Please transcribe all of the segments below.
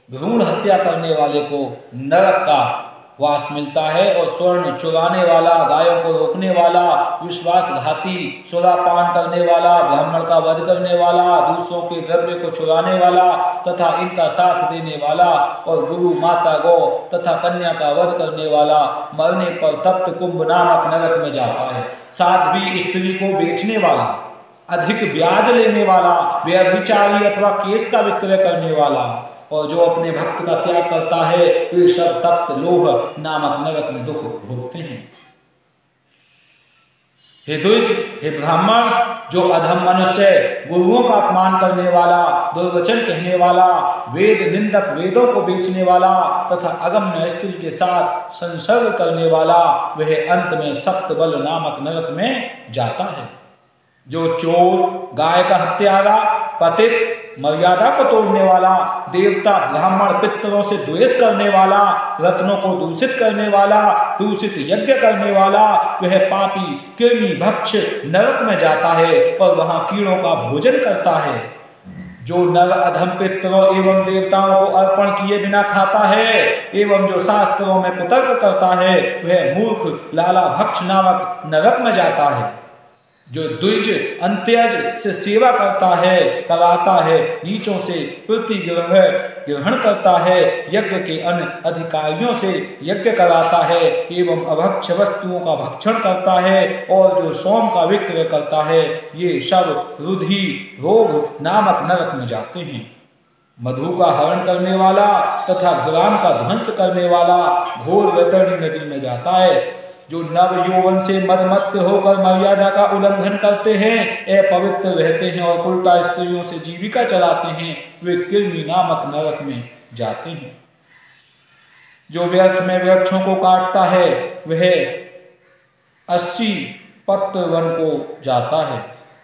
भ्रूण हत्या करने वाले को नरक का वास मिलता है, और स्वर्ण चुराने वाला, गायों को रोकने वाला, विश्वासघाती, सुरापान करने वाला, ब्राह्मण का वध करने वाला, दूसरों के द्रव्य को चुराने वाला तथा इनका साथ देने वाला, और गुरु, माता, गौ तथा कन्या का वध करने वाला मरने पर तप्त कुंभ नामक नरक में जाता है। साध्वी स्त्री को बेचने वाला, अधिक ब्याज लेने वाला, व्यभिचारी अथवा केस का विक्रय करने वाला, और जो अपने भक्त का त्याग करता है, वे सब तप्त लोह नामक नरक में दुख भोगते हैं। हे द्विज, हे ब्राह्मण, जो अधम मनुष्य गुरुओं का अपमान करने वाला, दुर्वचन कहने वाला, वेद निंदक, वेदों को बेचने वाला तथा अगम्य स्त्री के साथ संसर्ग करने वाला, वह अंत में सप्तबल नामक नरक में जाता है। जो चोर, गाय का हत्यारा, पतित, मर्यादा को तोड़ने वाला, देवता, ब्राह्मण, पितरों से द्वेष करने वाला, रत्नों को दूषित करने वाला, दूषित यज्ञ करने वाला, वह पापी कृमि भक्ष नरक में जाता है और वहां कीड़ों का भोजन करता है। जो नर अधम पितरों एवं देवताओं को अर्पण किए बिना खाता है एवं जो शास्त्रों में कुतर्क करता है, वह मूर्ख लाला भक्ष नामक नरक में जाता है। जो द्विज अंत्यज से सेवा करता है, कराता है, नीचों से ग्रहण करता है, यज्ञ के अन्य अधिकारियों से यज्ञ कराता है एवं अभक्ष वस्तुओं का भक्षण करता है, और जो सोम का विक्रय करता है, ये सब रुधि रोग नामक नरक में जाते हैं। मधु का हरण करने वाला तथा ग्राम का ध्वंस करने वाला घोर वैतरणी नदी में जाता है। जो नव यौवन से मदमत्त होकर मर्यादा का उल्लंघन करते हैं, अपवित्र रहते हैं और उल्टा स्त्रियों से जीविका चलाते हैं, वे कृमि नामक नरक में जाते हैं। जो व्यर्थ में वृक्षों को काटता है, वह 80 पत्र वन को जाता है।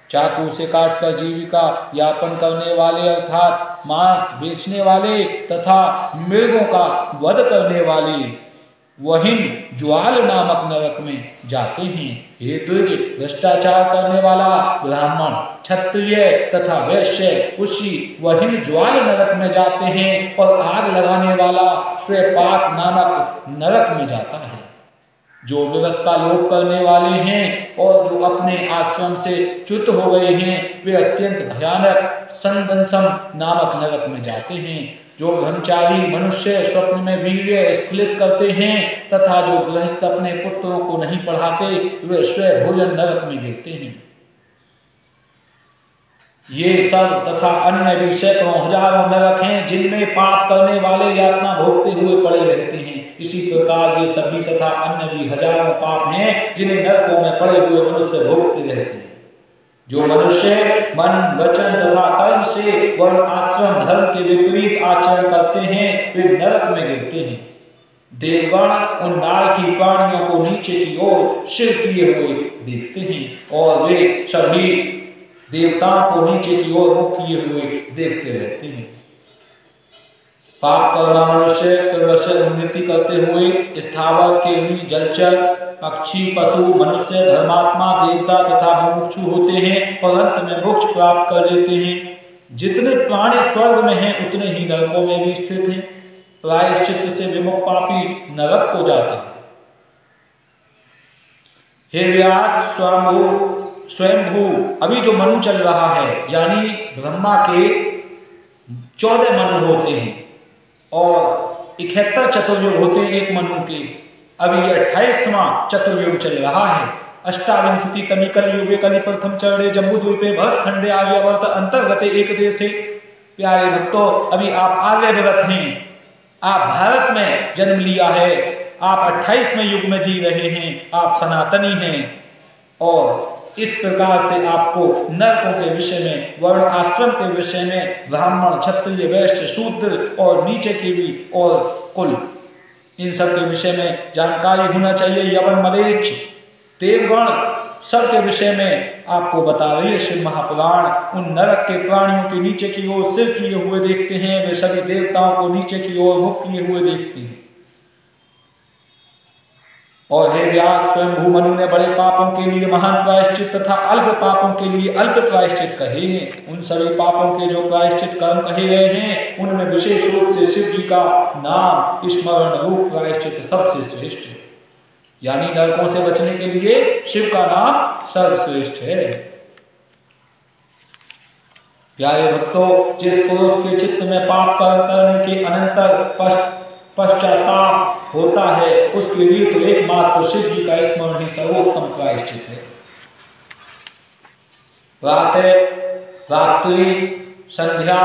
चाकू से काटकर जीविका यापन करने वाले अर्थात मांस बेचने वाले तथा मृगों का वध करने वाले वहीं ज्वाल नामक नरक में जाते हैं। हे द्विज, भ्रष्टाचार करने वाला ब्राह्मण, क्षत्रिय तथा वैश्य उसी वहीं ज्वाल नरक में जाते हैं, और आग लगाने वाला श्वेपाक नामक नरक में जाता है। जो विगत का लोप करने वाले हैं और जो अपने आश्रम से च्युत हो गए हैं, वे अत्यंत भयानक संदंसम नामक नरक में जाते हैं। जो ब्रह्मचारी मनुष्य स्वप्न में वीर्य स्खलित करते हैं तथा जो गृहस्थ अपने पुत्रों को नहीं पढ़ाते, वे स्वयं भोजन नरक में गिरते हैं। ये सब तथा अन्य भी सैकड़ों हजारों नरक हैं, जिनमें पाप करने वाले यातना भोगते हुए पड़े रहते हैं। इसी प्रकार ये सभी तथा अन्य भी हजारों पाप हैं, जिन्हें नरकों में पड़े हुए मनुष्य भोगते रहते हैं। जो मनुष्य मन, वचन तथा कर्म से वर्ण, आश्रम, धर्म के विपरीत आचरण करते हैं, वे नरक में गिरते हैं। देवगण उन नाल की प्राणियों को नीचे की ओर सिर किए हुए देखते हैं, और वे सभी देवताओं को नीचे की ओर मुख किए हुए देखते रहते हैं। पाप करना मनुष्य प्रवश्य उन्नति करते हुए स्थावर, केवली, जलचर, पक्षी, पशु, मनुष्य, धर्मात्मा, देवता तथा मुमुक्षु होते हैं और अंत में मोक्ष प्राप्त कर लेते हैं। जितने प्राणी स्वर्ग में हैं, उतने ही नरकों में भी स्थित हैं। प्रायश्चित से विमुख पापी नरक को जाते हैं। हे व्यास स्वयंभू, अभी जो मनु चल रहा है, यानी ब्रह्मा के 14 मनु होते हैं और 71 चतुर्युग होते हैं एक मनु के। अभी ये 28वां चतुर्युग चल रहा है। अष्टाविंशति तमी कलियुगे कलि प्रथम चरणे जम्बूद्वीपे भरतखंडे आर्यावर्त अंतर्गते एक देशे। प्यारे भक्तों, अभी आप आर्यव्रत हैं, आप भारत में जन्म लिया है, आप 28वें युग में जी रहे हैं, आप सनातनी हैं, और इस प्रकार से आपको नरकों के विषय में, वर्ण आश्रम के विषय में, ब्राह्मण, क्षत्रिय, वैश्य, शूद्र और नीचे की भी और कुल, इन सब के विषय में जानकारी होना चाहिए। यवन, मलेच्छ, देवगण सब के विषय में आपको बता रही है शिव महापुराण। उन नरक के प्राणियों के नीचे की ओर सिर किए हुए देखते हैं, वे सभी देवताओं को नीचे की ओर मुख किए हुए देखते हैं। और हे व्यास, स्वयं भूमनु ने बड़े पापों के लिए महान प्रायश्चित तथा अल्प पापों के लिए अल्प प्रायश्चित कहे हैं। उन सभी पापों के जो प्रायश्चित कर्म कहे गए हैं, उनमें विशेष रूप से शिव जी का नाम स्मरण रूप प्रायश्चित सबसे श्रेष्ठ है। यानी नरकों से बचने के लिए शिव का नाम सर्वश्रेष्ठ है। प्यारे भक्तों, जिस पुरुष के चित्त में पाप कर्म करने के अनंतर पश्चाताप होता है, उसके लिए तो एकमात्र शिव जी का स्मरण ही सर्वोत्तम प्रायश्चित है। प्रातः, रात्रि, संध्या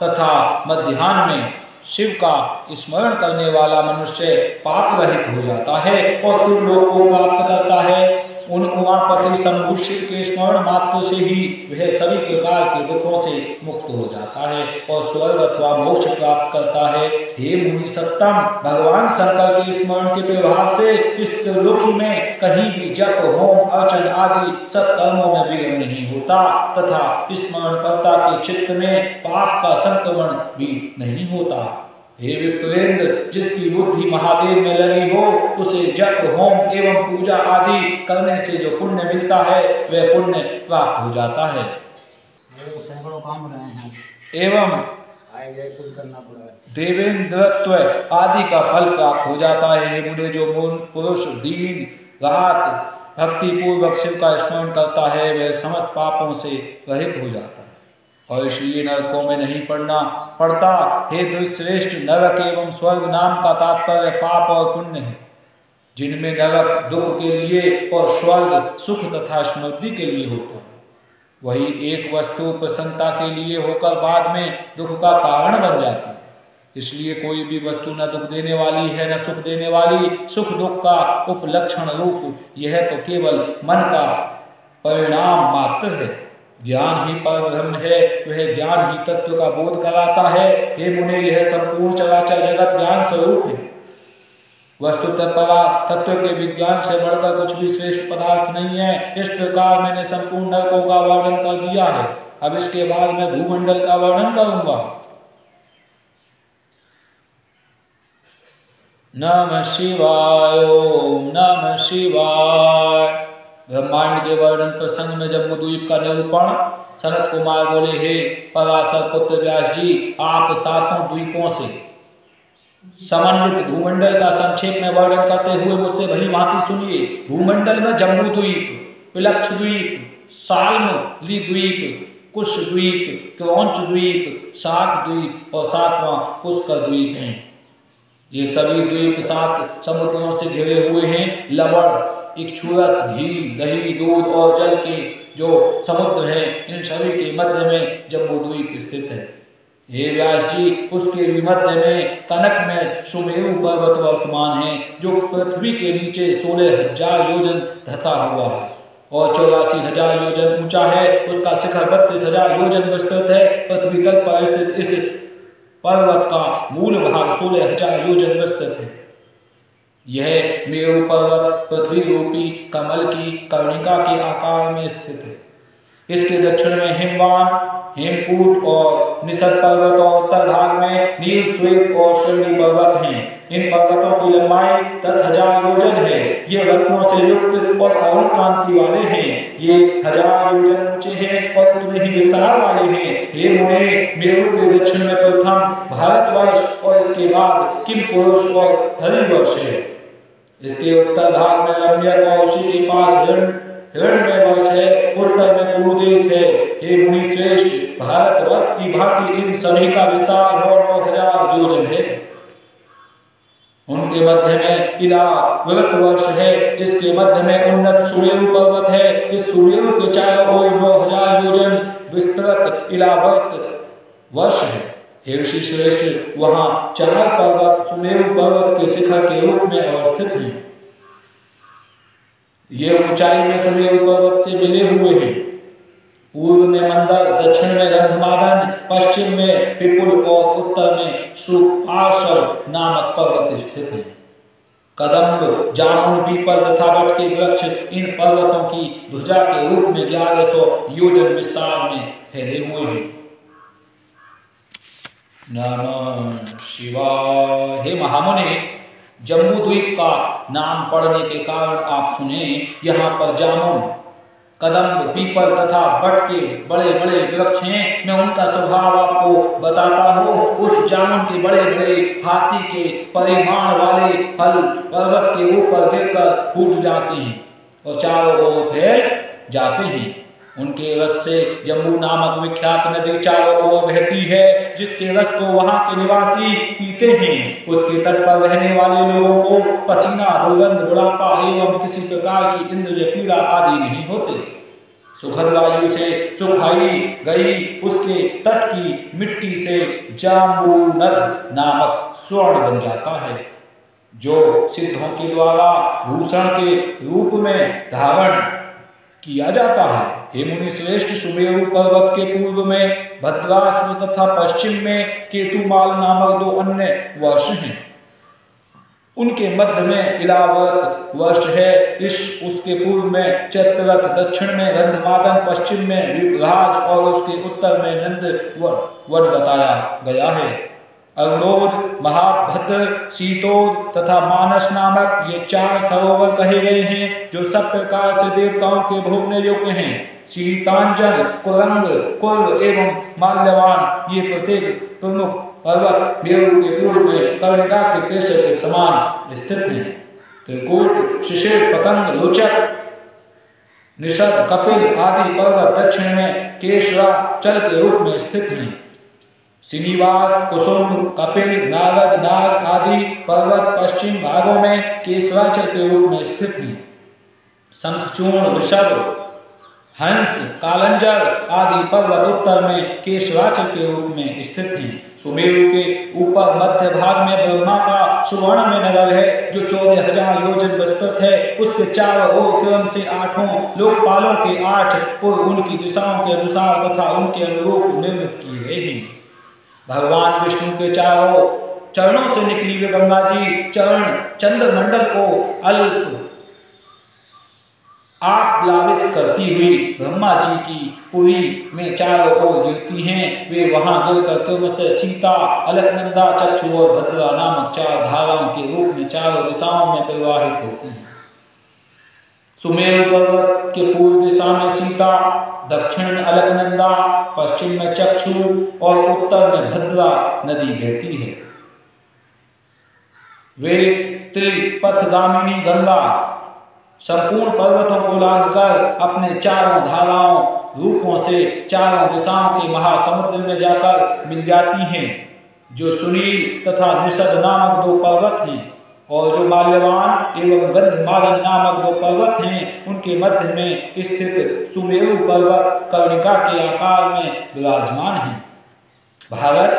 तथा मध्याह्न में शिव का स्मरण करने वाला मनुष्य पाप रहित हो जाता है और शिव लोक को प्राप्त करता है। उन उमापति शंभु शिव के स्मरण मात्र से ही वह सभी प्रकार के दुखों से मुक्त हो जाता है और स्वर्ग अथवा मोक्ष प्राप्त करता है। हे मुनि सत्तम, भगवान शंकर के स्मरण के प्रभाव से इस त्रिलोकी में कहीं भी जप, होम, अर्चन आदि सत्कर्मों में विघ्न नहीं होता तथा स्मरणकर्ता के चित्त में पाप का संक्रमण भी नहीं होता। हे विप्रेंद्र, जिसकी बुद्धि महादेव में लगी हो, उसे जप, होम एवं पूजा आदि करने से जो पुण्य मिलता है वह पुण्य प्राप्त हो जाता है एवं देवेंद्रत्व आदि का फल प्राप्त हो जाता है। हे मुने, जो पुरुष दिन रात भक्ति पूर्वक शिव का स्मरण करता है वह समस्त पापों से रहित हो जाता है और इसलिए नरकों में नहीं पड़ता। हे दुष्श्रेष्ठ, नरक एवं स्वर्ग नाम का तात्पर्य पाप और पुण्य है, जिनमें नरक दुख के लिए और स्वर्ग सुख तथा समृद्धि के लिए होता है। वही एक वस्तु प्रसन्नता के लिए होकर बाद में दुख का कारण बन जाती है। इसलिए कोई भी वस्तु न दुख देने वाली है न सुख देने वाली। सुख दुख का उपलक्षण रूप यह तो केवल मन का परिणाम मात्र है। ज्ञान ही परब्रह्म है, वह ज्ञान ही तत्व का बोध कराता है। हे मुने, यह संपूर्ण चराचर जगत ज्ञान स्वरूप है। वस्तुतः तत्व के विज्ञान से बढ़कर कुछ भी श्रेष्ठ पदार्थ नहीं है। इस प्रकार मैंने संपूर्ण नरकों का वर्णन कर दिया है। अब इसके बाद मैं भूमंडल का वर्णन करूंगा। नमः शिवाय, ओम नमः शिवाय। ब्रह्मांड के वर्णन प्रसंग में जम्बूद्वीप का निरूपण सनत कुमार बोले, हे पराशर पुत्र व्यास जी, आप सातों द्वीपों से समन्वित भूमंडल का संक्षेप में वर्णन करते हुए मुझसे भली भांति सुनिए। भूमंडल में जम्बूद्वीप, पिलक्ष द्वीप, साल्मली द्वीप, कुश द्वीप, क्रौंच द्वीप, शाक द्वीप और सातवां पुष्कर द्वीप हैं। ये सभी द्वीप 7 समुद्रों से घिरे हुए हैं। लवण, इक्षुरस, घी, दही, दूध और जल के जो समुद्र हैं, इन सभी के मध्य में जम्बूद्वीप स्थित है। हे व्यास जी, उसके भी मध्य में कनक में सुमेरु पर्वत वर्तमान है, जो पृथ्वी के नीचे 16,000 योजन धसा हुआ है और 84,000 योजन ऊंचा है। उसका शिखर 32,000 योजन विस्तृत है। पृथ्वी तल पर स्थित इस पर्वत का मूल भाग 16,000 योजन विस्तृत है। यह मेरु पर्वत पृथ्वी रूपी कमल की कर्णिका के आकार में स्थित है। इसके दक्षिण में हिमवान, हेमकूट और निषद पर्वत और उत्तर भाग में नील, श्वेत और शृंगी पर्वत हैं। इन पर्वतों की लंबाई 10,000 योजन है। ये रत्नों से युक्त और अरुण कांति वाले हैं। ये 1000 योजन ऊंचे हैं और उतने ही विस्तार वाले हैं। हे मुने, मेरु के दक्षिण में प्रथम भारतवर्ष और इसके बाद किम पुरुष और हरिवर्ष है। इसके उत्तर भाग में रम्यक और उसी के पास हिरण्यवर्ष है। उत्तर में कुरुदेश है। हे मुनि श्रेष्ठ, भारतवर्ष की भांति इन सभी का विस्तार 9,000 योजन है। उनके मध्य में इलावृत वर्ष है, जिसके मध्य में उन्नत सुमेरु पर्वत है। इस सुमेरु के चारों ओर 9,000 योजन विस्तृत इलावृत वर्ष है। हे ऋषि श्रेष्ठ, वहां 4 पर्वत सुमेरु पर्वत के शिखर के रूप में अवस्थित हैं। ये ऊंचाई में सुमेरु पर्वत से मिले हुए हैं। पूर्व में मंदर, दक्षिण में गंधमादन, पश्चिम में पिपुल और उत्तर में सुपार्श्व नामक पर्वत स्थित है। कदम्ब, जामुन, पीपल तथा वट के वृक्ष इन पर्वतों की ध्वजा के रूप में 1100 योजन विस्तार में फैले हुए हैं। नमः शिवाय। हे महामुनि, जम्बू द्वीप का नाम पड़ने के कारण आप सुने, यहाँ पर जामुन, कदम्ब, पीपल तथा बट के बड़े बड़े वृक्ष हैं। मैं उनका स्वभाव आपको बताता हूँ। उस जामुन के बड़े बड़े हाथी के परिमाण वाले फल पर्वत के ऊपर गिरकर फूट जाते हैं और चारों ओर फैल जाते हैं। उनके रस से जम्बू नामक विख्यात नदी चारों ओर बहती है, जिसके रस को वहां के निवासी पीते हैं। उसके तट पर रहने वाले लोगों को पसीना, दुर्गंध, बुढ़ापा एवं किसी प्रकार की इंद्रिय पीड़ा आदि नहीं होते। सुखद वायु से सुखाई गई उसके तट की मिट्टी से जाम्बूनद नामक स्वर्ण बन जाता है, जो सिद्धों के द्वारा भूषण के रूप में धारण किया जाता है। हे मुनि श्रेष्ठ, सुमेरु पर्वत के पूर्व में भद्राश्व तथा पश्चिम में केतुमाल नामक 2 अन्य वर्ष हैं। उनके मध्य में इलावत वर्ष है। उसके पूर्व में चैत्ररथ, दक्षिण में गंधमादन, पश्चिम में विभ्राज और उसके उत्तर में नंद वन बताया गया है। अग्नोद, महाभद्र, शीतोद तथा मानस नामक ये 4 सरोवर कहे गए हैं, जो सब प्रकार से देवताओं के भोगने योग्य हैं। शीतांजन, कुरंग, कुर एवं माल्यवान ये प्रत्येक प्रमुख पर्वत मेरु के पूर्व में कर्णिका के केसर के समान स्थित हैं। त्रिकूट, शिशिर, पतंग, रोचक, निषद, कपिल आदि पर्वत दक्षिण में केशराचल के रूप में स्थित हैं। श्रीनिवास, कुसुम, कपिल, नागद, नाग आदि पर्वत पश्चिम भागों में केशराचल के रूप में स्थित हैं। शंखचूर्ण, वृषभ, हंस, कालंजर आदि पर्वत उत्तर में केशराचल के रूप में स्थित हैं। सुमेरु के ऊपर मध्य भाग में ब्रह्मा का सुवर्ण में नगर है, जो 14,000 योजन विस्तृत है। उसके चारों ओर क्रम से 8 लोकपालों के 8 पुर उनकी दिशाओं के अनुसार तथा उनके अनुरूप निर्मित किए गए हैं। भगवान विष्णु के चारों चरणों से निकली हुई गंगा जी चरण चंद्रमंडल को अल्प आप्लावित करती हुई ब्रह्मा जी की पुरी में चारों ओर गिरती हैं। वे वहां गिरकर क्रमशः सीता, अलकनंदा, चक्षु और भद्रा नामक 4 धाराओं के रूप में चारों दिशाओं में प्रवाहित होती हैं। सुमेरु पर्वत के पूर्व दिशा में सीता, दक्षिण में अलकनंदा, पश्चिम में चक्षु और उत्तर में भद्रा नदी बहती है। वे त्रिपथगामिनी गंगा संपूर्ण पर्वतों को लांघकर अपने चारों धाराओं रूपों से चारों दिशाओं के महासमुद्र में जाकर मिल जाती हैं, जो सुनील तथा निषद नामक 2 पर्वत हैं और जो माल्यवान एवं गंधमादन नामक 2 पर्वत हैं। उनके मध्य में स्थित सुमेरु पर्वत कर्णिका के आकार में विराजमान है। भारत,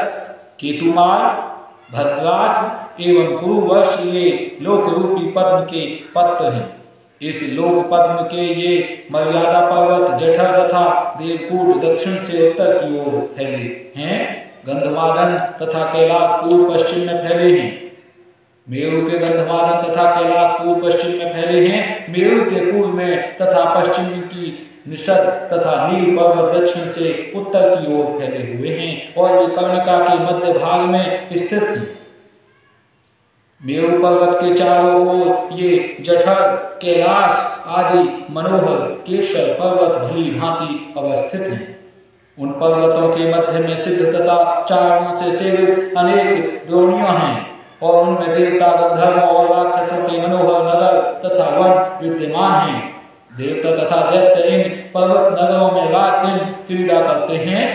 केतुमाल, भद्राश्व एवं कुरुवर्ष ये लोक रूपी पद्म के पत्र हैं। इस लोक पद्म के ये मर्यादा पर्वत जठर तथा देवकूट दक्षिण से उत्तर की ओर फैले हैं। गंधमादन तथा कैलाश पूर्व पश्चिम में फैले हैं। मेरु के गंधमादन तथा कैलाश पूर्व पश्चिम में फैले हैं। मेरु के पूर्व में तथा पश्चिम की निषद तथा नील पर्वत दक्षिण से उत्तर की ओर फैले हुए हैं और वे कर्णिका के मध्य भाग में स्थित हैं। मेरु पर्वत के चारों ओर ये जठर, कैलाश आदि मनोहर केशर पर्वत भली भांति अवस्थित हैं। उन पर्वतों के मध्य में सिद्ध तथा चारणों से सेवित अनेक द्रोणियां हैं और उनमें देवता, गंधर्वों और राक्षसों के मनोहर नगर तथा वन विद्यमान हैं। देवता तथा दैत्य इन पर्वत नगरों में रात दिन क्रीड़ा करते हैं।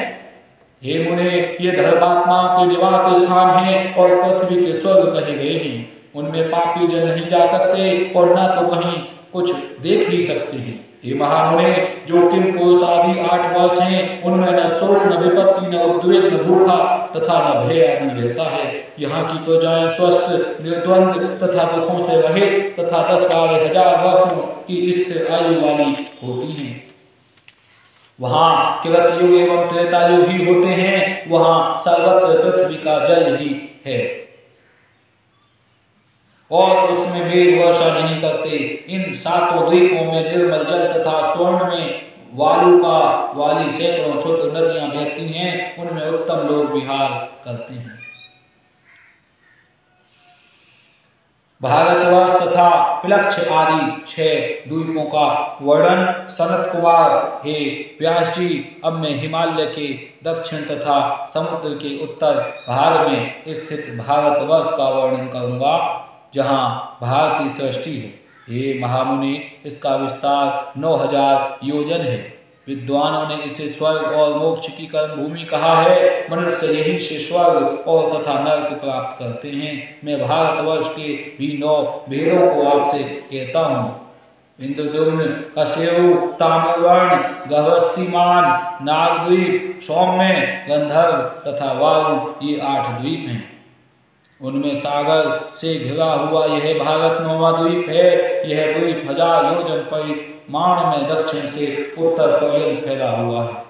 हे मुने, ये धर्मात्माओं के निवास स्थान हैं और पृथ्वी के स्वर्ग कहे गए हैं। उनमें पापी जन नहीं जा सकते और न तो कहीं कुछ देख ही सकते हैं। हे महामुने, जो किम पुरुष आदि 8 वर्ष हैं, उनमें न शोक, न विपत्ति, न उद्वेग, न भूखा तथा न भय आदि रहता है। यहाँ की प्रजाएं स्वस्थ, निर्द्वंद तथा दुखों से रहित तथा 10-12 हजार वर्षों की स्थिर आयु वाली होती हैं। वहाँ कृत युग एवं त्रेता युग ही होते हैं। वहाँ सर्वत्र पृथ्वी का जल ही है और उसमें मेघ वर्षा नहीं करते। इन 7 द्वीपों में निर्मल जल तथा स्वर्ण में वाली सैकड़ों छोटी नदियां बहती हैं। उनमें उत्तम लोग विहार करते हैं। भारतवर्ष तथा पिलक्ष आदि 6 द्वीपों का वर्णन सनत कुमार, हे व्यास जी, अब मैं हिमालय के दक्षिण तथा समुद्र के उत्तर भाग में स्थित भारतवर्ष का वर्णन करूंगा, जहाँ भारत की सृष्टि है। हे महामुनि, इसका विस्तार 9000 योजन है। विद्वानों ने इसे स्वर्ग और मोक्ष की कर्म भूमि कहा है। मनुष्य यहीं से स्वर्ग और तथा नरक प्राप्त करते हैं। मैं भारतवर्ष के भी 9 भेदों को आपसे कहता हूँ। इंद्रद्युम्न, कशेरु, ताम्रवर्ण, गभस्तिमान, नागद्वीप, सौम्य, गंधर्व तथा वायु, ये 8 द्वीप हैं। उनमें सागर से घिरा हुआ यह भारत 9वां द्वीप है। यह द्वीप 1000 योजन परिमाण में दक्षिण से उत्तर पर्यंत फैला हुआ है,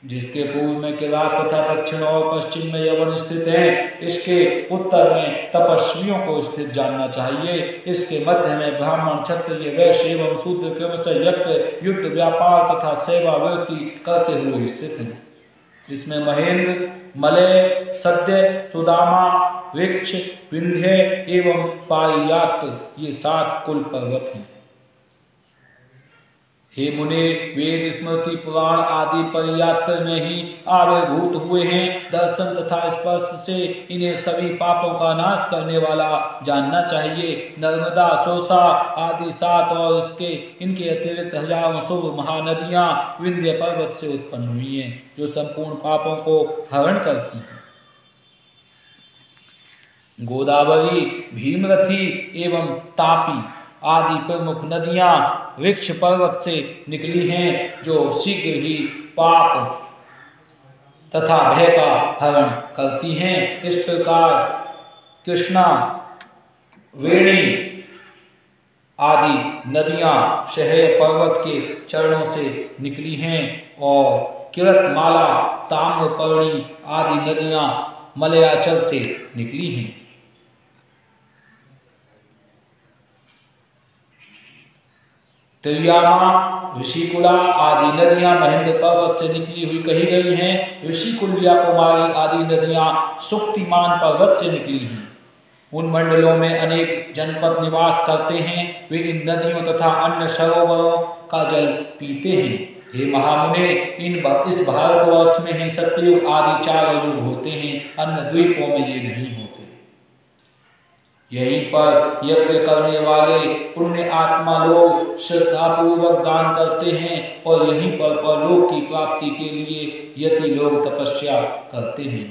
जिसके पूर्व में किरात तथा दक्षिण और पश्चिम में यवन स्थित है। इसके उत्तर में तपस्वियों को स्थित जानना चाहिए। इसके मध्य में ब्राह्मण, क्षत्रिय, वैश्य एवं शूद्र क्रमशः यज्ञ, युद्ध, व्यापार तथा सेवा वृत्ति करते हुए स्थित है। इसमें महेंद्र, मलय, सद्य, सुदामा, वृक्ष, विंध्य एवं पारियात, ये 7 कुल पर्वत हैं। हे मुने, वेद, स्मृति, पुराण आदि पर्याप्त में ही आविर्भूत हुए हैं। दर्शन तथा स्पर्श से इन्हें सभी पापों का नाश करने वाला जानना चाहिए। नर्मदा, सोसा आदि 7 और इनके अतिरिक्त हजारों शुभ महानदियां विंध्य पर्वत से उत्पन्न हुई हैं, जो संपूर्ण पापों को हरण करती हैं। गोदावरी, भीमरथी एवं तापी आदि प्रमुख नदियां वृक्ष पर्वत से निकली हैं, जो शीघ्र ही पाप तथा भय का हरण करती हैं। इस प्रकार कृष्णा, वेणी आदि नदियां शहर पर्वत के चरणों से निकली हैं और किरतमाला, ताम्रपर्णी आदि नदियां मलयाचल से निकली हैं। त्रियामा, ऋषिकुला आदि नदियां महेंद्र पर्वत से निकली हुई कही गई हैं। ऋषिकुल्या, कुमारी आदि नदियां सुक्तिमान पर्वत से निकली हैं। उन मंडलों में अनेक जनपद निवास करते हैं। वे इन नदियों तथा अन्य सरोवरों का जल पीते हैं। हे महामुने, इस भारतवर्ष में ही सतयुग आदि 4 युग होते हैं। अन्य द्वीपों में ये नहीं होते। यहीं पर यज्ञ करने वाले पुण्य आत्मा लोग श्रद्धापूर्वक दान करते हैं और यहीं पर परलोक की प्राप्ति के लिए यति लोग तपस्या करते हैं।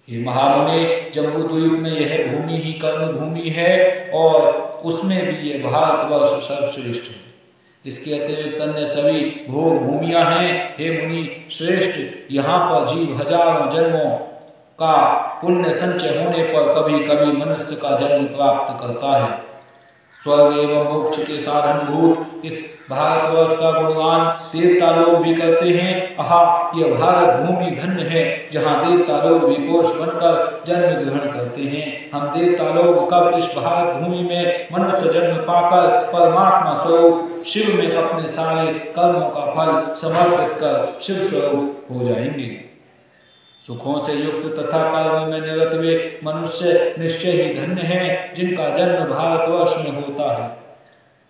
हे महामुने, जम्बूद्वीप में यह भूमि ही कर्म भूमि है और उसमें भी यह भारतवर्ष सर्वश्रेष्ठ है। इसके अतिरिक्त अन्य सभी भोग भूमियां हैं। हे मुनि श्रेष्ठ, यहाँ पर जीव हजारों जन्मों का पुण्य संचय होने पर कभी कभी मनुष्य का जन्म प्राप्त करता है। स्वर्ग एवं मोक्ष के साधन भूत इस भारतवर्ष का गुणगान देवता लोग भी करते हैं। आहा, यह भारत भूमि धन्य है, जहाँ देवता लोग भी कोष बनकर जन्म ग्रहण करते हैं। हम देवता लोग कब इस भारत भूमि में मनुष्य जन्म पाकर परमात्मा स्वरूप शिव में अपने सारे कर्मों का फल समर्पित कर शिव स्वरूप हो जाएंगे। सुखों से युक्त तथा कर्म में निरत वे मनुष्य निश्चय ही धन्य हैं, जिनका जन्म भारतवर्ष में होता है,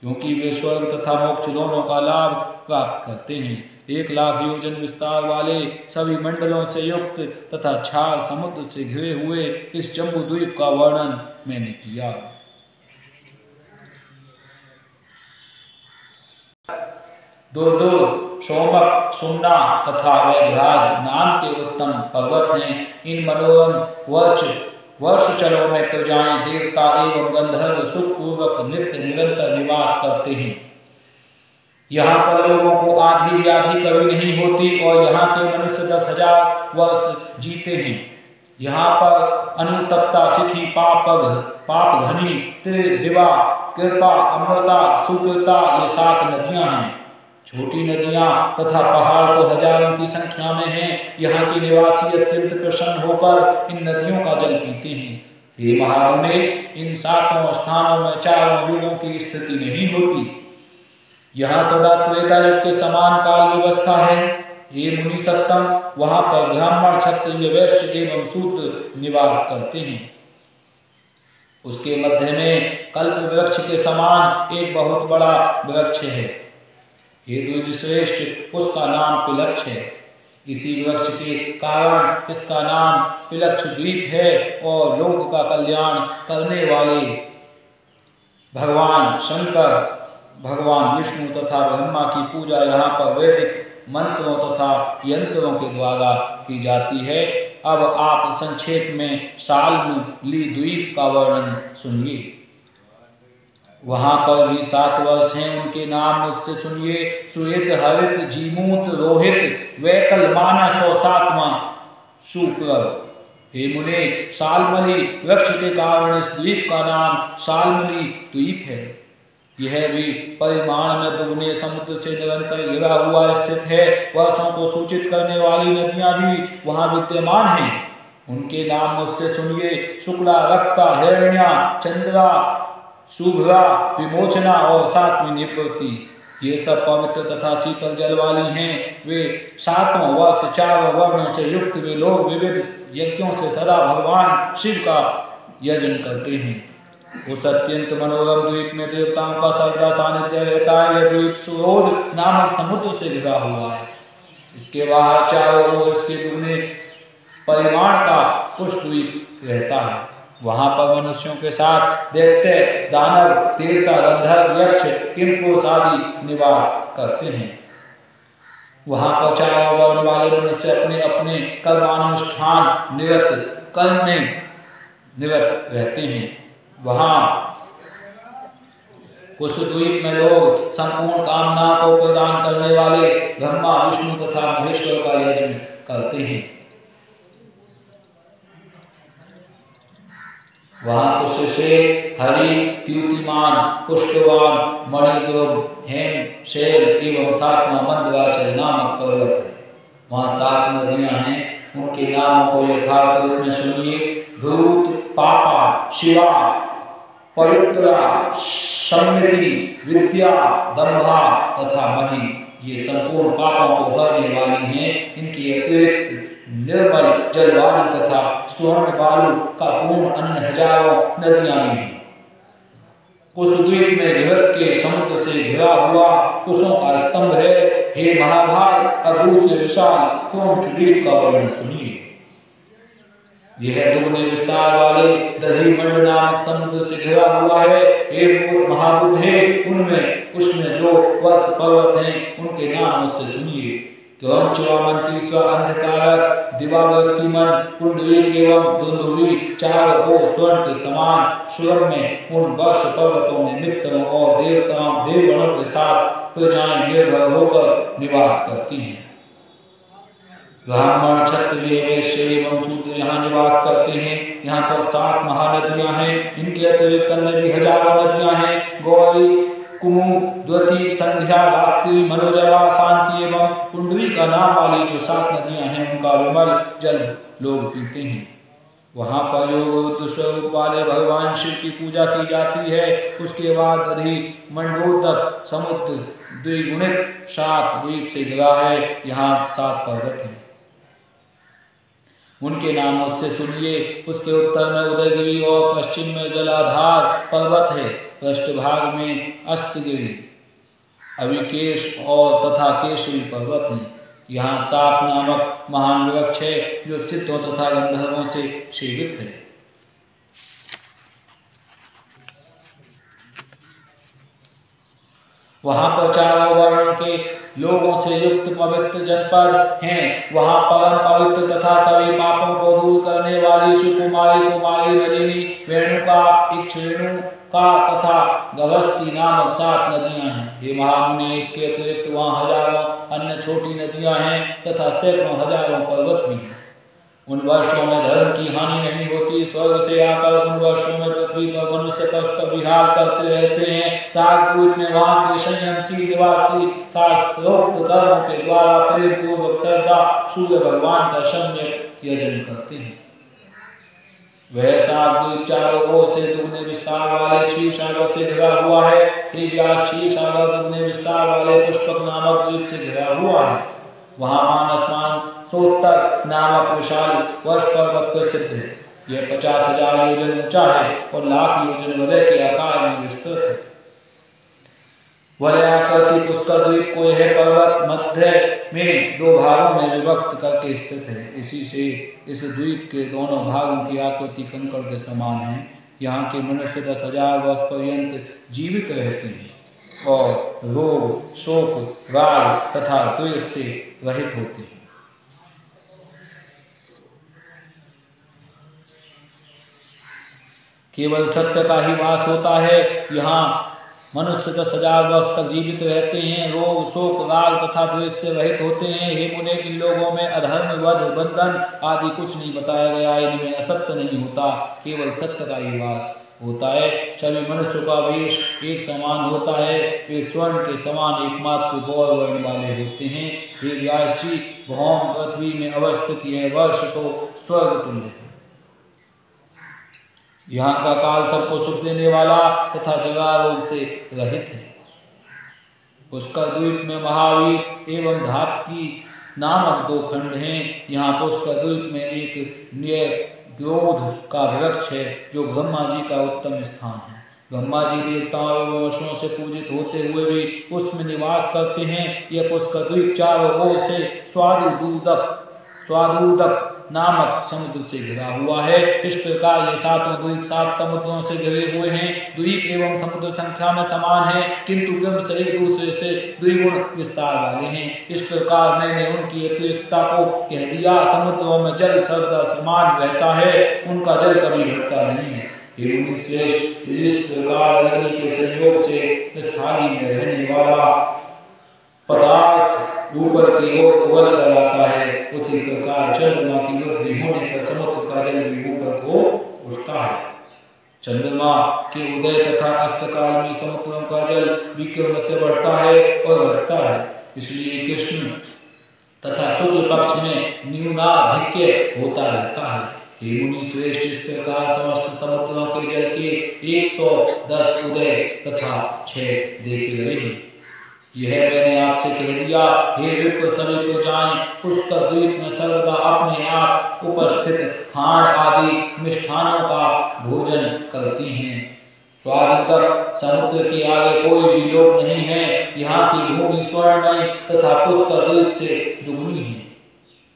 क्योंकि वे स्वर्ग तथा मोक्ष दोनों का लाभ प्राप्त करते हैं। 1 लाख योजन विस्तार वाले सभी मंडलों से युक्त तथा 4 समुद्र से घिरे हुए इस जम्बूद्वीप का वर्णन मैंने किया। दो सोमक, सुमना तथा वैभराज नाम के उत्तम पर्वत हैं। इन मनोरम वर्षचलों में प्रजाएं, देवता एवं गंधर्व सुखपूर्वक नित्य निरंतर निवास करते हैं। यहाँ पर लोगों को आधी व्याधि कभी नहीं होती और यहाँ के मनुष्य 10,000 वर्ष जीते हैं। यहाँ पर अनुतप्ता, सिखी, पाप घनी, दिवा, कृपा, अमृता, सुकृता, ये 7 नदियां हैं। छोटी नदियां तथा पहाड़ तो हजारों की संख्या में हैं। यहाँ के निवासी अत्यंत प्रसन्न होकर इन नदियों का जल पीते हैं। हे महामुने, इन 7 स्थानों में 4 युगों की स्थिति नहीं होती। यहाँ सदा त्रेता युग के समान काल व्यवस्था है। हे मुनि सत्तम, वहाँ पर ब्राह्मण, क्षत्रिय, वैश्य एवं शूद्र निवास करते हैं। उसके मध्य में कल्प वृक्ष के समान एक बहुत बड़ा वृक्ष है। हे द्विज श्रेष्ठ, उसका नाम पिलक्ष है। इसी वृक्ष के कारण इसका नाम पिलक्ष द्वीप है और लोक का कल्याण करने वाले भगवान शंकर, भगवान विष्णु तथा ब्रह्मा की पूजा यहाँ पर वैदिक मंत्रों तथा यंत्रों के द्वारा की जाती है। अब आप संक्षेप में शाल्मली द्वीप का वर्णन सुनिए। वहाँ पर भी 7 वर्ष हैं, उनके नाम मुझसे सुनिए। सुहित, हरित, जीमूत, रोहित, वैकल, मानस और 7वां शुक्रव। हे मुने, शाल्मली वृक्ष के कारण इस द्वीप का नाम शाल्मली द्वीप है। यह भी परिमाण में दुगने समुद्र से निरंतर घिरा हुआ स्थित है। वर्षों को सूचित करने वाली नदियां भी वहाँ विद्यमान हैं। उनके नाम मुझसे सुनिए। शुक्ला, रक्ता, हिरण्या, चंद्रा, शुभ्रा, विमोचना और 7वीं निवृत्ति, ये सब पवित्र तथा शीतल जल वाली हैं। वे 7 वर्ष 4 वर्णों से युक्त वे लोग विविध यज्ञों से सदा भगवान शिव का यजन करते हैं। उस अत्यंत मनोरम द्वीप में देवताओं का सर्वदा सानिध्य रहता है। यह द्वीप सुरोध नामक समुद्र से घिरा हुआ है। इसके बाहर चारों ओर इसके दुगने परिमाण का कुछ द्वीप रहता है। वहाँ पर मनुष्यों के साथ दैत्य, दानव, देवता, गंधर्व, यक्ष, किंपुरुष आदि निवास करते हैं। वहाँ पर चारों वर्ण वाले मनुष्य अपने अपने कर्मानुष्ठान निरत कर्म में निरत रहते हैं। वहाँ कुछ द्वीप में लोग संपूर्ण कामना को प्रदान करने वाले ब्रह्मा, विष्णु तथा महेश्वर का यजन करते हैं। वहाँ कुछ से हरि, द्युतिमान, पुष्पवान, मणिद्रुम, हेम, शैल एवं 7वां मंदराचल नामक पर्वत है। वहाँ 7 नदियां हैं। उनके नामों को यथार्थ रूप में सुनिए। भूत, पापा, शिवा, पवित्रा, सम्मिति, विद्या, दंभा तथा मणि, ये संपूर्ण पापों को भरने वाली हैं। इनकी अतिरिक्त निर्मल जल वाली तथा स्वर्ण बालू का पूर्ण अन्य हजारों नदियां भी हैं। कुछ द्वीप में घृत के समुद्र से घिरा हुआ कुशों का स्तंभ है। हे महाभाग, अब दूसरे विशाल क्रौंच द्वीप का वर्णन सुनिए। यह दुगने विस्तार वाले दधिमंड नामक समुद्र से घिरा हुआ है। हे महाबुद्धे, उसमें जो वर्ष पर्वत हैं उनके नाम मुझसे सुनिए। क्रौंचवामंतीश्वर, अंधकारक, दिवावर्तिमन, कुंडली एवं दुंदुभी, चारों ओर स्वर्ण के समान स्वर्ग में उन वर्ष पर्वतों में मित्रों और देवताओं देवगणों के साथ प्रजाएं निर्भर होकर निवास करती हैं। ब्राह्मण, क्षत्रिय, वैश्य एवं शूद्र यहाँ निवास करते हैं। यहाँ पर 7 महानदियां हैं। इनके अतिरिक्त अन्य भी हजारों नदियां हैं। गौरी, कुमु, द्वती, संध्या, रात्रि, मनोजवा, शांति एवं कुंडली का नाम वाली जो 7 नदियां हैं उनका विमल जल लोग पीते हैं। वहाँ पर योग स्वरूप वाले भगवान शिव की पूजा की जाती है। उसके बाद अधिक मंडोदक समुद्र द्विगुणित 7 द्वीप से घिरा है। यहाँ 7 पर्वत हैं। उनके नाम मुझसे सुनिए। उसके उत्तर में उदयगिरी और पश्चिम में जलाधार पर्वत है। पृष्ठभाग में अस्तगिरी, अविकेश और तथा केशरी पर्वत हैं। यहाँ 7 नामक महान वृक्ष है जो सिद्धों तथा गंधर्वों से सेवित है। वहाँ पर चारों वर्ण के लोगों से युक्त पवित्र जनपद हैं। वहाँ परम पवित्र तथा सभी पापों को दूर करने वाली सुकुमारी, कुमारी, नलिनी, वेणुका, इक्षेणु का तथा गवस्ती नामक 7 नदियां हैं। हे महामुनि, इसके अतिरिक्त वहाँ हजारों अन्य छोटी नदियां हैं तथा सैकड़ों हजारों पर्वत भी हैं। उन वर्षों में धर्म की हानि नहीं होती। स्वर्ग से आकर उन वर्षों में पृथ्वी पर मनुष्य परस्पर विहार करते रहते हैं। सागरकूट में वहाँ के संयमशील निवासी शास्त्रोक्त कर्मों के द्वारा प्रेम पूर्वक श्रद्धा सूर्य भगवान का सम्यक यजन करते हैं। वह सागरद्वीप चारों ओर से दुगने विस्तार वाले क्षीर सागर से घिरा हुआ है। हे व्यास, क्षीर सागर दुगने विस्तार वाले पुष्पक नामक द्वीप से घिरा हुआ है। वहाँ मानसमान सोत्तर नामक विशाल वर्ष पर्वत प्रसिद्ध है। यह 50,000 योजन ऊंचा है और लाख योजन वलय के आकार में विस्तृत है। वलय आकृति पुष्कर द्वीप को यह पर्वत मध्य में 2 भागों में विभक्त करके स्थित है। इसी से इस द्वीप के दोनों भागों की आकृति कंकड़ के समान है। यहाँ के मनुष्य 10,000 वर्ष पर्यंत जीवित रहते हैं और रोग, शोक, राग तथा द्वेष से रहित होते हैं। केवल सत्य का ही वास होता है। यहाँ मनुष्य 10,000 वर्ष तक जीवित रहते हैं, रोग, शोक, राग तथा द्वेष से रहित होते हैं। हे मुने, इन लोगों में अधर्म, वध, बंधन आदि कुछ नहीं बताया गया। इनमें असत्य नहीं होता, केवल सत्य का ही वास होता है। सभी मनुष्यों का वेश एक समान होता है। वे स्वर्ण के समान एकमात्र गौर वर्ण वाले होते हैं। हे व्यास जी, भौम पृथ्वी में अवस्थित यह वर्ष तो स्वर्ग तुल्य है। यहाँ का काल सबको सुख देने वाला तथा जरा रोग से रहित है। पुष्कर द्वीप में महावीर एवं धात्की नामक 2 खंड हैं। यहाँ पुष्कर द्वीप में एक न्यग्रोध का वृक्ष है जो ब्रह्मा जी का उत्तम स्थान है। ब्रह्मा जी देवताओं एवं वर्षों से पूजित होते हुए भी उसमें निवास करते हैं। यह पुष्कर द्वीप चारों ओर से स्वादुदक नामक समुद्र से घिरा हुआ है। इस प्रकार ये 7 द्वीप 7 समुद्रों से घिरे हुए हैं। द्वीप एवं समुद्र संख्या में समान है, किंतु क्रम से एक दूसरे से द्विगुण विस्तार वाले हैं। इस प्रकार मैंने उनकी अतिरिक्तता को कह दिया। समुद्रों में जल सर्वदा समान रहता है, उनका जल कभी घटता नहीं है। हे मुनि श्रेष्ठ, जिस प्रकार अग्नि के संयोग से इस थाली में रहने वाला पदार्थ ऊपर की ओर उबल कर आता है, उसी प्रकार चंद्रमा की वृद्धि होने पर समुद्र का जल भी ऊपर को उठता है। चंद्रमा के उदय तथा अस्त काल में समुद्रों का जल विक्रम से बढ़ता है और घटता है। इसलिए कृष्ण तथा शुक्ल पक्ष में न्यूनाधिक्य होता रहता है। हे मुनि श्रेष्ठ, इस प्रकार समस्त समुद्रों के जल के 110 उदय तथा 6 देखे गए हैं। यह मैंने आपसे कह दिया। हे विप्र, सभी को जाएं, पुष्कर द्वीप में सर्वदा अपने आप उपस्थित खांड आदि मिष्ठानों का भोजन करती हैं। स्वादुदक समुद्र के आगे कोई भी लोक नहीं है। यहाँ की भूमि स्वर्णमयी तथा पुष्कर द्वीप से दुगुनी है।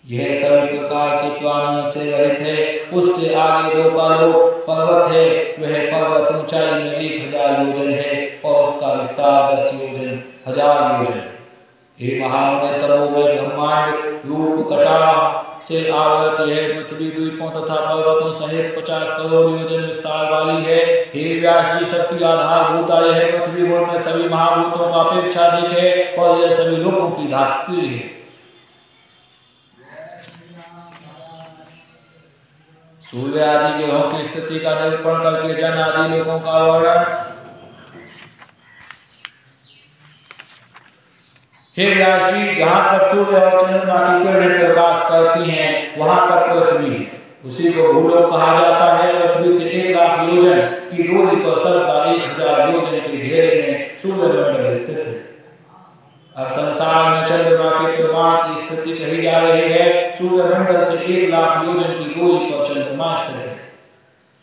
यह सभी प्रकार के प्राणियों से रहित है। उससे आगे लोकालोक पर्वत है। वह पर्वत ऊंचाई में 1000 योजन है और उसका विस्तार 10 योजन 1000 योजन। हे महामुने, तमोमय ब्रह्मांड रूप कटा से आवृत यह पृथ्वी द्वीपों तथा पर्वतों सहित 50 करोड़ योजन विस्तार वाली है। हे व्यास जी, सबकी आधारभूता यह पृथ्वी गुण में सभी महाभूतों का अपेक्षा अधिक है और यह सभी लोगों की धात्री है। सूर्य आदि ग्रहों की स्थिति का निरूपण करके जन आदि लोगों का वर्णन। हे व्यास जी, जहाँ तक सूर्य और चंद्रमा की किरणें प्रकाश करती हैं, वहाँ तक पृथ्वी है। उसी को भूलोक कहा जाता है। पृथ्वी से 1 लाख योजन की दूरी पर सर्वदा 1000 योजन के घेरे में सूर्य मंडल स्थित है। अब संसार में चंद्रमा के परिमाण की स्थिति कही जा रही है। सूर्य मंडल से 1 लाख योजन की दूरी पर चंद्रमा स्थित है।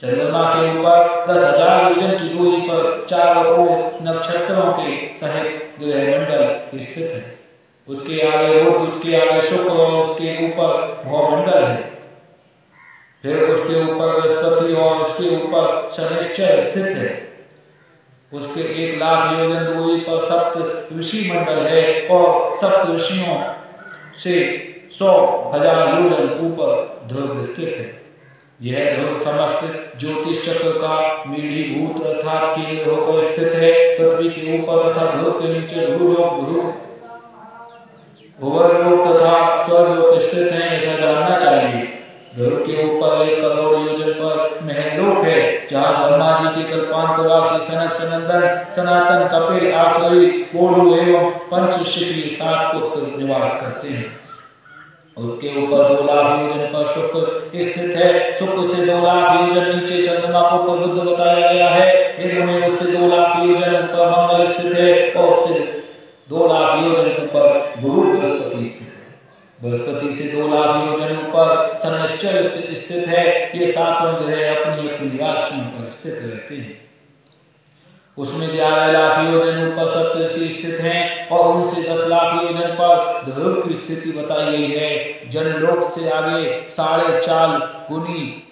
चंद्रमा के ऊपर 10,000 योजन की दूरी पर चारों ओर नक्षत्रों के सहित ग्रह मंडल स्थित है। उसके आगे बुध, उसके आगे शुक्र और उसके ऊपर भौमंडल है। फिर उसके ऊपर बृहस्पति और उसके ऊपर शनिश्चर स्थित है। उसके 1 लाख योजन दूरी पर सप्त ऋषि मंडल है और सप्त ऋषियों से 100,000 योजन ऊपर ध्रुव स्थित है। यह ध्रुव समस्त ज्योतिष चक्र का मीढ़ीभूत अर्थात केंद्र होकर स्थित है। पृथ्वी के ऊपर तथा ध्रुव के नीचे भूवर्लोक तथा स्वर्गलोक स्थित है, ऐसा जानना चाहिए। ध्रुव के ऊपर 1 करोड़ योजन पर महलोक है, जहाँ ब्रह्मा जी के कल्पांतवासी सनक सनंदन सनातन कपिल आसुरी कोढ़ु एवं पंचशिखी 7 पुत्र निवास करते हैं। उसके ऊपर 2 लाख योजन पर शुक्र स्थित है। शुक्र से 2 लाख योजन नीचे चंद्रमा पुत्र बुध बताया गया है। इनमें उससे 2 लाख योजन ऊपर मंगल स्थित है और उससे 2 लाख योजन ऊपर गुरु बृहस्पति स्थित है। बृहस्पति से 2 लाख योजन ऊपर शनिश्चर निश्चल स्थित है। ये सातों ग्रह अपनी अपनी राशियों पर स्थित रहते हैं। उसमें 11 लाख योजन ऊपर सप्तऋषि स्थित हैं और उनसे 10 लाख योजन पर ध्रुव की स्थिति बताई गई है। जनलोक से आगे 4.5 गुनी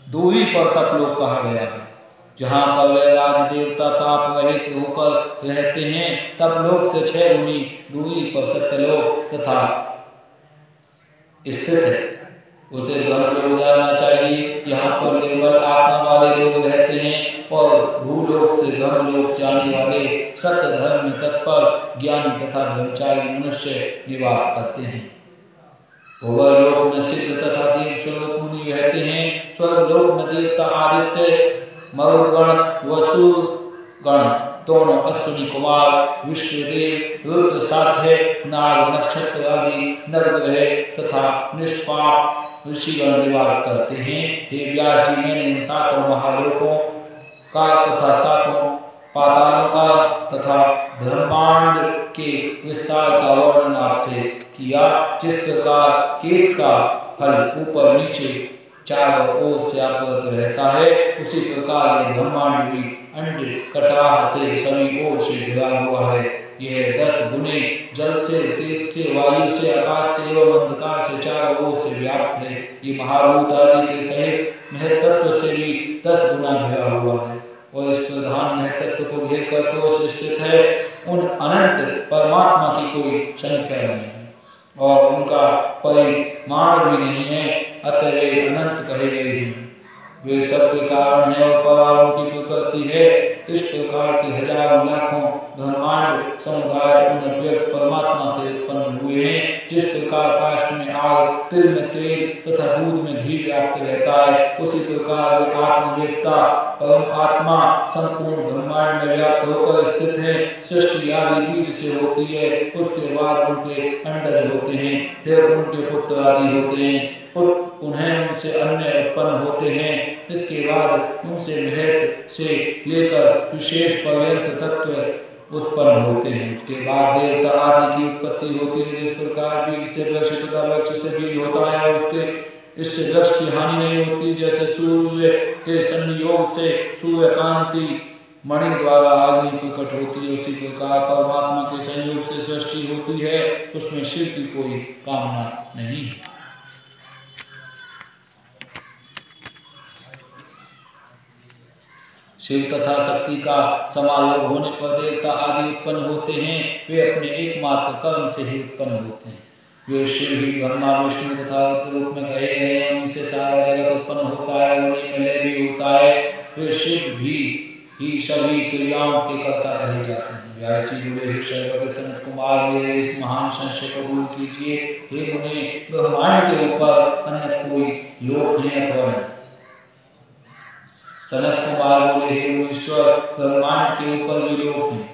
दूरी पर तपलोक कहा गया है, जहाँ पर वे राज देवता ताप रहित होकर रहते हैं। तपलोक से 6 गुनी दूरी पर सत्यलोक तथा स्थित है। उसे ब्रह्मलोक जाना चाहिए। यहाँ पर केवल आत्मा वाले लोग रहते हैं और भूलोक से ब्रह्मलोक जाने वाले सत्य धर्म तत्पर ज्ञानी तथा ब्रह्मचारी मनुष्य निवास करते हैं। भुवरलोक में सिद्ध तथा देव स्वरूप मुनि रहते हैं। स्वर्गलोक में देवता आदित्य, मरुदगण, वसुगण, दोनों अश्विनी कुमार, विश्वदेव, रुद्र, साध्य, नाग, नक्षत्र आदि नरग्रह तथा निष्पाप ऋषिगण निवास करते हैं। हे व्यास जी, मैंने इन सातों महालोकों का तथा सातों पातालों का तथा ब्रह्मांड के विस्तार का वर्णन आपसे किया। जिस प्रकार केत का फल ऊपर नीचे चारों ओर से आवृत रहता है, उसी प्रकार ये ब्रह्मांड भी अंड कटाह से सभी ओर से घिरा हुआ है। यह 10 गुने जल से, तेज से, वायु से, आकाश से एवं अंधकार से चारों ओर से व्याप्त है। ये महाभूत आदि के सहित महत्त्व से भी 10 गुना घिरा हुआ है और इस प्रधान महत्त्व को घेर कर कोष स्थित है। उन अनंत परमात्मा की कोई संख्या नहीं है और उनका परिमाण भी नहीं है, अतः वे अनंत कहे गए हैं। वे सबके कारण है और पराओं की प्रकृति है। इस प्रकार के हजारों लाखों ब्रह्मांड समुदाय उन अव्यक्त परमात्मा से उत्पन्न हुए हैं। जिस प्रकार काष्ठ में आग, तिल में तेल तथा दूध में घी व्याप्त रहता है, उसी प्रकार वे आत्मवेत्ता परम आत्मा संपूर्ण ब्रह्मांड में व्याप्त होकर स्थित है। सृष्टि आदि बीज से होती है, उसके बाद उनके अंडज होते हैं, फिर उनके पुत्र आदि होते हैं, उन्हें उनसे अन्य उत्पन्न होते हैं। इसके बाद उनसे महत से लेकर विशेष पर्यंत तत्व उत्पन्न होते हैं। उसके बाद देवता आदि की उत्पत्ति होती है। जिस प्रकार बीज से वृक्ष तथा वृक्ष से बीज होता है, उसके इससे वृक्ष की हानि नहीं होती। जैसे सूर्य के संयोग से सूर्य कांति मणि द्वारा अग्नि प्रकट होती है, उसी प्रकार परमात्मा के संयोग से सृष्टि होती है। उसमें शिव की कोई कामना नहीं है। शिव तथा शक्ति का समायोग होने पर देवता आदि उत्पन्न होते हैं। वे अपने एकमात्र कर्म से ही उत्पन्न होते हैं। वे शिव ही ब्रह्मा विष्णु तथा रूप में कहे गए हैं। उनसे सारा जगत उत्पन्न होता है, उन्हीं में लय भी होता है। वे शिव ही सभी क्रियाओं के कर्ता कहे जाते हैं। व्यास जी बोले, हे शैव सनत कुमार, मेरे इस महान संशय को दूर कीजिए। हे मुने, ब्रह्मांड के ऊपर अन्य कोई लोक है अथवा नहीं। सनत कुमार बोले, हे ईश्वर, ब्रह्मांड के ऊपर भी लोक हैं।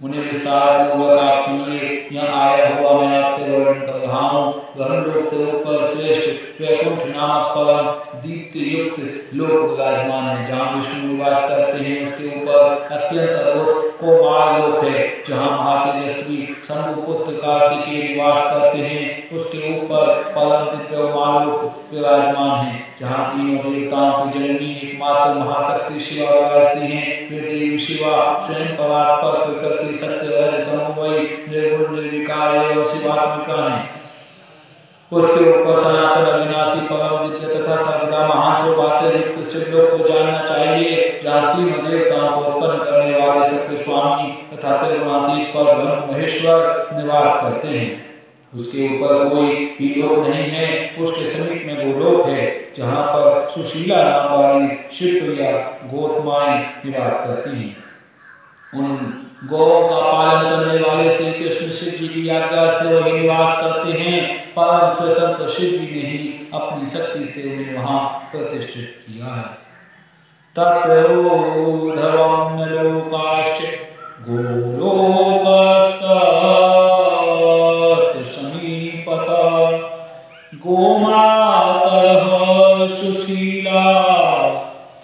मुनि विस्तार पूर्वक आप सुनिए। यहाँ आया हुआ मैं आपसे वर्णन कर रहा हूँ। ब्रह्मलोक से ऊपर श्रेष्ठ वैकुंठ नामक परम दीप्ति युक्त लोक विराजमान है, जहाँ विष्णु निवास करते हैं। उसके ऊपर अत्यंत अद्भुत कोमार लोक है, जहाँ महातेजस्वी शंभु पुत्र कार्तिकेय निवास करते हैं। उसके ऊपर परम दिव्य मालोक विराजमान है, जहाँ तीनों देवताओं की जननी एकमात्र महाशक्ति शिवा विराजती हैं। वे देवी शिवा स्वयं परात्पर प्रकृति सत्य रज तमोमयी निर्गुण निर्विकार एवं शिवात्मिका है। उसके ऊपर सनातन अविनाशी परम दिव्य तथा सर्वदा महान शोभा से युक्त शिवलोक को जानना चाहिए, जहाँ तीनों देवताओं को उत्पन्न करने वाले सत्य स्वामी तथा त्रिगुणातीत पर ब्रह्म महेश्वर निवास करते हैं। उसके ऊपर कोई भी लोक नहीं है। उसके समीप में वो लोक है जहाँ पर सुशीला नाम वाली शिवप्रिया गोपमाएं निवास करती हैं। उन गौओं का पालन करने वाले श्री कृष्ण शिव जी की आज्ञा से वही निवास करते हैं। परम स्वतंत्र शिव जी ने ही अपनी शक्ति से उन्हें वहाँ प्रतिष्ठित किया है। तत्रोधवं लोकाश्च गोलोकस्तत् समीपत गोमातरः सुशीला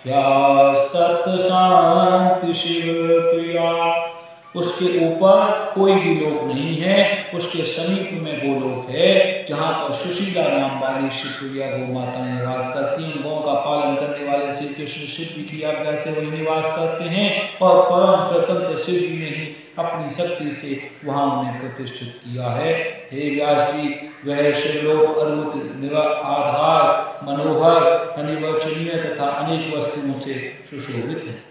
ह्यस्तत् शान्ति शिवप्रिया उसके ऊपर कोई भी लोक नहीं है, उसके समीप में वो लोक है जहाँ पर सुशीला नाम वाली शिवप्रिया गौ माता निवास करती हैं। गौ का पालन करने वाले श्री कृष्ण शिव जी की आज्ञा से वही निवास करते हैं और परम स्वतंत्र शिव जी ने ही अपनी शक्ति से वहाँ उन्हें प्रतिष्ठित किया है। हे व्यास जी, वह शिवलोक अद्भुत आधार, मनोहर, अनिर्वचनीय तथा अनेक वस्तुओं से सुशोभित है।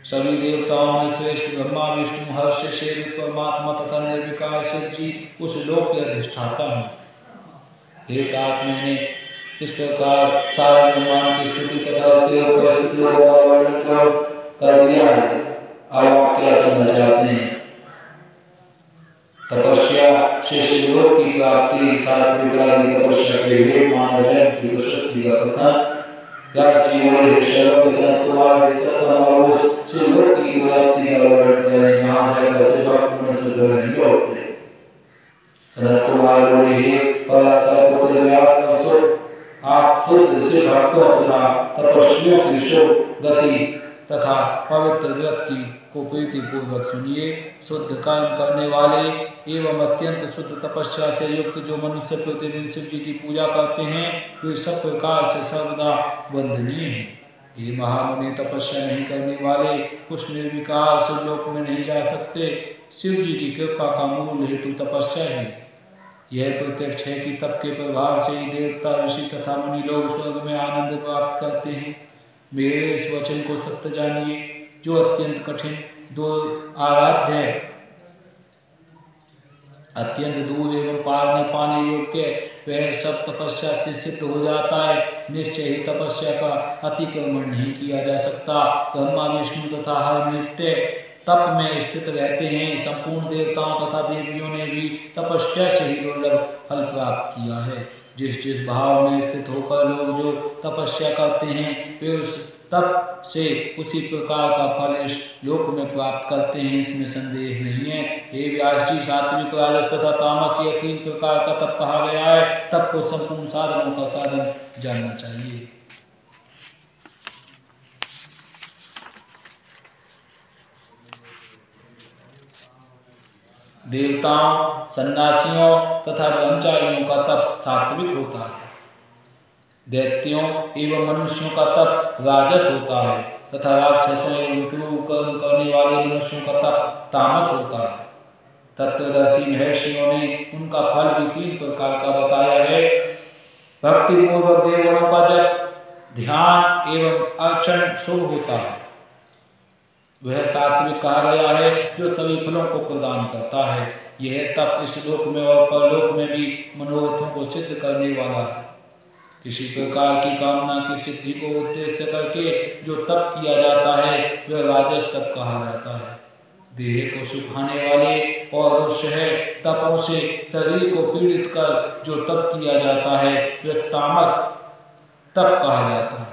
सभी देवताओं में श्रेष्ठ ब्रह्मा विष्णु हर्ष शेर परमात्मा तथा निर्विकार शिव जी उस लोक के अधिष्ठाता हैं। हे तात, मैंने इस प्रकार सारे ब्रह्मांड की स्तुति तथा उसके उपस्थिति वर्णन कर दिया है। अब आप क्या सुनना चाहते हैं? तपस्या से शिवलोक की प्राप्ति, सात्विक तपस्या के लिए मानव जन्म की प्रशस्ति का कथन। व्यास जी बोले, सनत कुमार शिवलोक की प्राप्ति का वर्णन करें जहाँ जाकर से भक्त मन से जुड़े नहीं होते। सनत कुमार बोले, हे पराशर पुत्र व्यास, आप शुद्ध से भक्तों तथा तपस्वियों की शुभ गति तथा पवित्र व्रत की को प्रीति पूर्वक सुनिए। शुद्ध कर्म करने वाले एवं अत्यंत शुद्ध तपस्या से युक्त जो मनुष्य प्रतिदिन शिव जी की पूजा करते हैं, वे सब प्रकार से सर्वदा वंदनीय हैं। ये महामुनि तपस्या नहीं करने वाले कुछ निर्विकार शिवलोक में नहीं जा सकते। शिव जी की कृपा का मूल हेतु तपस्या है। यह प्रत्यक्ष है कि तप के प्रभाव से ही देवता, ऋषि तथा मुनि लोग स्वर्ग में आनंद प्राप्त करते हैं। मेरे इस वचन को सत्य जानिए, जो अत्यंत कठिन, दो आराध्य है, अत्यंत दूर एवं पार न पाने योग्य, वह सब तपस्या से सिद्ध हो जाता है। निश्चय ही तपस्या का अतिक्रमण नहीं किया जा सकता। ब्रह्मा विष्णु तथा हर नित्य तप में स्थित रहते हैं। संपूर्ण देवताओं तथा देवियों ने भी तपस्या से ही दुर्लभ फल प्राप्त किया है। जिस जिस भाव में स्थित होकर लोग जो तपस्या करते हैं, वे उस तप से उसी प्रकार का फल इस लोक में प्राप्त करते हैं, इसमें संदेह नहीं है। हे व्यास जी, सात्विक, राजस तथा तामस ये तीन प्रकार का तप कहा गया है। तप को संपूर्ण साधनों का साधन जानना चाहिए। देवताओं, सन्यासियों तथा ब्रह्मचारियों का तप सात्विक होता है। दैत्यों एवं मनुष्यों का तप राजस होता है तथा राक्षसों एवं क्रूर कर्म करने वाले मनुष्यों का तप तामस होता है। तत्वदर्शी महर्षियों ने उनका फल भी तीन प्रकार का बताया है। भक्ति पूर्वक देवगणों का जप, ध्यान एवं अर्चन शुभ होता है। वह सात्विक कहा गया है जो सभी फलों को प्रदान करता है। यह तप इस लोक में और परलोक में भी मनोरथों को सिद्ध करने वाला है। किसी प्रकार की कामना की सिद्धि को उद्देश्य करके जो तप किया जाता है वह राजस तप कहा जाता है। देह को सुखाने वाले और दुष्ट तपों से शरीर को पीड़ित कर जो तप किया जाता है वह तामस तप कहा जाता है।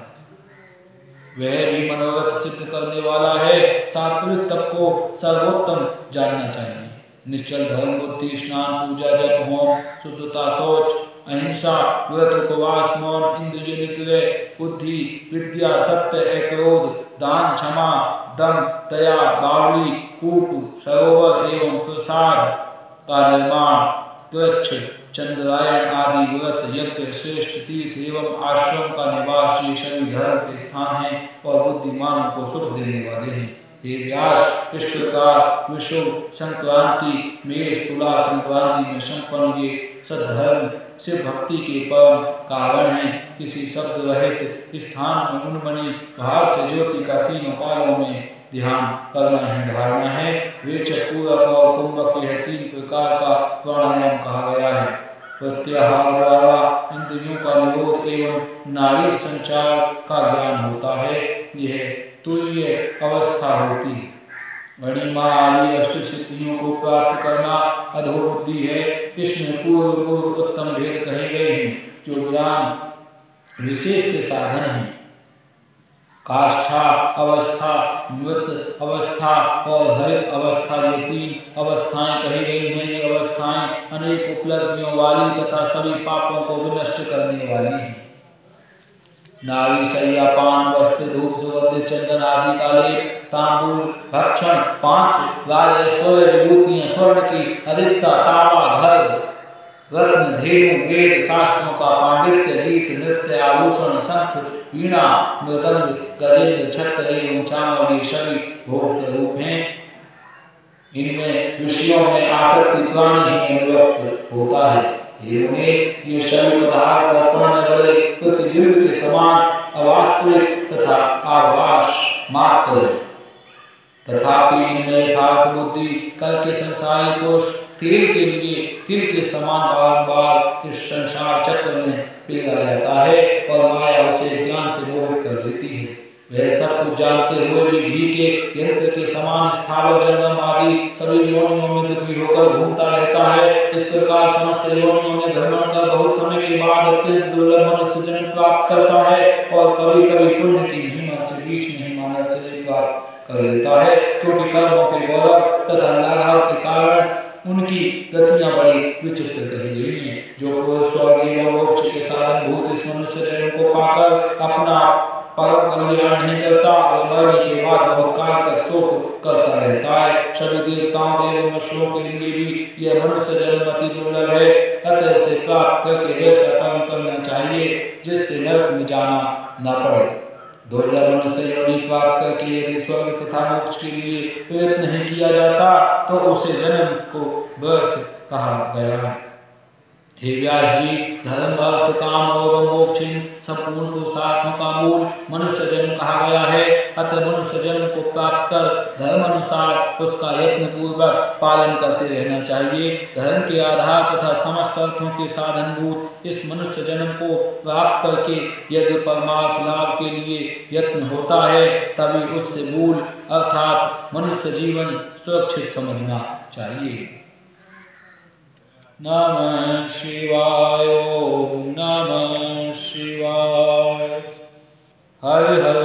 वह भी मनोरथ सिद्ध करने वाला है। सात्विक तप को सर्वोत्तम जानना चाहिए। निश्चल धर्म, बुद्धि, स्नान, पूजा, जप, होम, शुद्धता, शौच, अहिंसा, व्रत, उपवास, मौन, इंद्रिय निग्रह, बुद्धि, विद्या, सत्य, अक्रोध, दान, क्षमा, दम, दया, बावली, कूप, सरोवर एवं प्रसाद का निर्माण, वृक्ष, चंद्रायण आदि व्रत, यज्ञ, श्रेष्ठ तीर्थ एवं आश्रम का निवास, ये सभी धर्म के स्थान हैं और बुद्धिमानों को सुख देने वाले हैं। हे व्यास, इस प्रकार विषुव संक्रांति में तुला संक्रांति में संपन्न ये सद्धर्म शिव भक्ति के परम कारण है। किसी शब्द रहित स्थान में उन्मनी भाव से ज्योति का तीनों कालों में ध्यान करना है, धारणा है। वेचक, पूरक और कुंभक, यह तीन प्रकार का प्राणायाम कहा गया है। प्रत्याहार द्वारा इंद्रियों का निरोध एवं नाड़ी संचार का ज्ञान होता है। यह तुल्य अवस्था होती है। गणिमा आदि अष्ट सिद्धियों को प्राप्त करना अधोबुद्धि है। इसमें पूर्व उत्तम भेद कहे गए हैं जो ज्ञान विशेष के साधन हैं। काष्ठा अवस्था, मृत अवस्था और हरित अवस्था, ये तीन अवस्थाएं कही गई हैं। ये अवस्थाएं अनेक उपलब्धियों वाली तथा सभी पापों को विनष्ट करने वाली हैं। नारी शैया पान वस्त्र धूप सुगंधित चंदन आदि का लेप तांबूल भक्षण 5 राजस्व विभूतियां स्वर्ण की अधिकता तांबा घर रत्न धेनु वेद शास्त्रों का पांडित्य गीत नृत्य आभूषण शंख वीणा मृदंग गजेंद्र छत्र एवं चामरी सभी भोग स्वरूप हैं। इनमें विषयों में आसक्ति प्राणी ही अनुरक्त होता है। ये सभी पदार्थ अर्पण बड़े प्रतिबिंब के समान अवास्तविक तथा आभास मात्र, तथापि इनमें यथार्थ बुद्धि करके संसारी पुरुष तिल के समान बार इस संसार चक्र में पिघला जाता है और माया उसे ज्ञान से मोहित कर देती है। वह सब कुछ जानते हुए भी घी के यंत्र के समान स्थावर जंगम आदि सभी योनियों में दुखी होकर घूमता रहता है। इस प्रकार समस्त योनियों में भ्रमण कर बहुत समय के बाद अत्यंत दुर्लभ मनुष्य जन्म प्राप्त करता है और कभी कभी पुण्य की महिमा से बीच में ही मानव शरीर प्राप्त कर लेता है, क्योंकि कर्मों के गौरव तथा लाघव के कारण उनकी गतियां बड़ी विचित्र कही गई हैं। जो पुरुष स्वर्ग एवं मोक्ष के साधन भूत इस मनुष्य जन्म को पाकर अपना परम कल्याण नहीं करता और मरने के बाद बहुत काल तक शोक करता रहता है। सभी देवताओं एवं मनुष्यों के लिए भी यह मनुष्य जन्म अति दुर्लभ है। अतः उसे प्राप्त करके वैसा कर्म करना चाहिए जिससे नरक में जाना न पड़े। दुर्लभ मनुष्य योनि प्राप्त करके यदि स्वर्ग तथा मोक्ष के लिए प्रयत्न नहीं किया जाता तो उसे जन्म को व्यर्थ कहा गया है। हे व्यास जी, धर्म अर्थ काम और मोक्ष संपूर्ण पुरुषार्थों का मूल मनुष्य जन्म कहा गया है। अतः मनुष्य जन्म को प्राप्त कर धर्म अनुसार उसका यत्न पूर्वक पालन करते रहना चाहिए। धर्म के आधार तथा समस्त अर्थों के साधनभूत इस मनुष्य जन्म को प्राप्त करके यदि परमार्थ लाभ के लिए यत्न होता है तभी उससे मूल अर्थात मनुष्य जीवन सुरक्षित समझना चाहिए। नमः शिवाय, ओम नमः शिवाय। हर हर